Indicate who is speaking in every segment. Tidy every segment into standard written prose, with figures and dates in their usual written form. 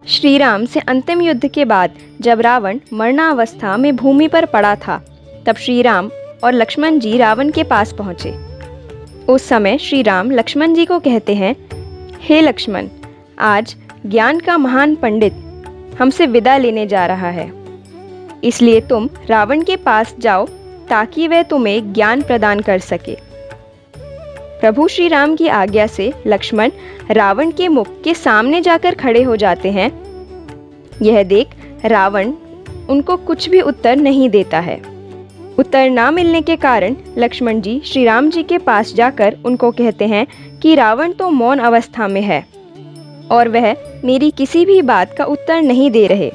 Speaker 1: श्री राम से अंतिम युद्ध के बाद जब रावण मरणावस्था में भूमि पर पड़ा था, तब श्री राम और लक्ष्मण जी रावण के पास पहुंचे। उस समय श्री राम लक्ष्मण जी को कहते हैं, हे लक्ष्मण, आज ज्ञान का महान पंडित हमसे विदा लेने जा रहा है, इसलिए तुम रावण के पास जाओ ताकि वह तुम्हें ज्ञान प्रदान कर सके। प्रभु श्री राम की आज्ञा से लक्ष्मण रावण के मुख के सामने जाकर खड़े हो जाते हैं। यह देख रावण उनको कुछ भी उत्तर नहीं देता है। उत्तर ना मिलने के कारण लक्ष्मण जी श्री राम जी के पास जाकर उनको कहते हैं कि रावण तो मौन अवस्था में है और वह मेरी किसी भी बात का उत्तर नहीं दे रहे।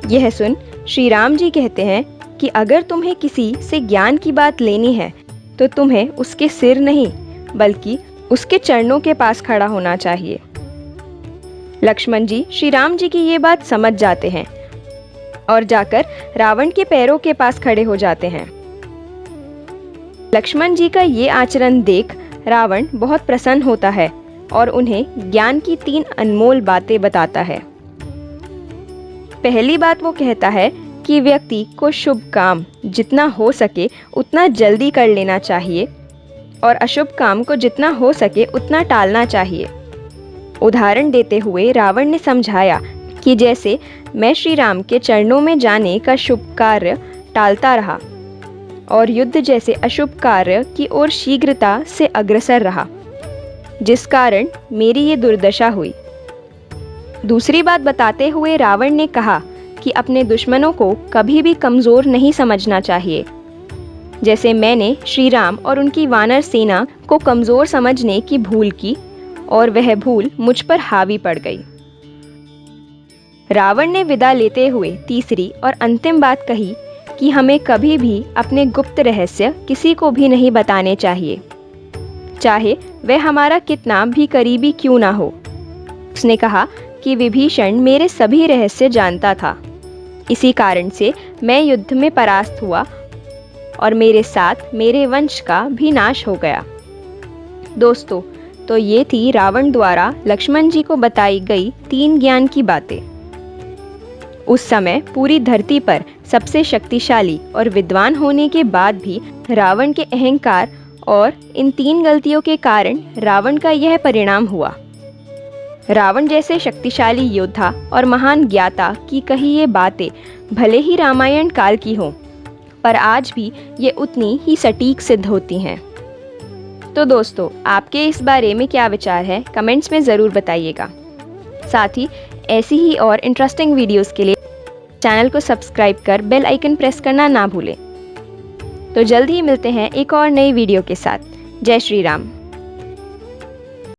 Speaker 1: यह सुन श्री राम जी कहते हैं कि अगर तुम्हें किसी से ज्ञान की बात लेनी है तो तुम्हें उसके सिर नहीं बल्कि उसके चरणों के पास खड़ा होना चाहिए। लक्ष्मण जी श्री राम जी की ये बात समझ जाते हैं और जाकर रावण के पैरों के पास खड़े हो जाते हैं। लक्ष्मण जी का ये आचरण देख रावण बहुत प्रसन्न होता है और उन्हें ज्ञान की 3 अनमोल बातें बताता है। पहली बात वो कहता है कि व्यक्ति को शुभ काम जितना हो सके उतना जल्दी कर लेना चाहिए और अशुभ काम को जितना हो सके उतना टालना चाहिए। उदाहरण देते हुए रावण ने समझाया कि जैसे मैं श्री राम के चरणों में जाने का शुभ कार्य टालता रहा और युद्ध जैसे अशुभ कार्य की ओर शीघ्रता से अग्रसर रहा, जिस कारण मेरी ये दुर्दशा हुई। दूसरी बात बताते हुए रावण ने कहा कि अपने दुश्मनों को कभी भी कमज़ोर नहीं समझना चाहिए। जैसे मैंने श्री राम और उनकी वानर सेना को कमज़ोर समझने की भूल की और वह भूल मुझ पर हावी पड़ गई। रावण ने विदा लेते हुए तीसरी और अंतिम बात कही कि हमें कभी भी अपने गुप्त रहस्य किसी को भी नहीं बताने चाहिए, चाहे वह हमारा कितना भी करीबी क्यों ना हो। उसने कहा कि विभीषण मेरे सभी रहस्य जानता था, इसी कारण से मैं युद्ध में परास्त हुआ और मेरे साथ मेरे वंश का भी नाश हो गया। दोस्तों, तो ये थी रावण द्वारा लक्ष्मण जी को बताई गई 3 ज्ञान की बातें। उस समय पूरी धरती पर सबसे शक्तिशाली और विद्वान होने के बाद भी रावण के अहंकार और इन 3 गलतियों के कारण रावण का यह परिणाम हुआ। रावण जैसे शक्तिशाली योद्धा और महान ज्ञाता की कही ये बातें भले ही रामायण काल की हों, पर आज भी ये उतनी ही सटीक सिद्ध होती हैं। तो दोस्तों, आपके इस बारे में क्या विचार है, कमेंट्स में ज़रूर बताइएगा। साथ ही ऐसी ही और इंटरेस्टिंग वीडियोस के लिए चैनल को सब्सक्राइब कर बेल आइकन प्रेस करना ना भूलें। तो जल्द ही मिलते हैं एक और नई वीडियो के साथ। जय श्री राम।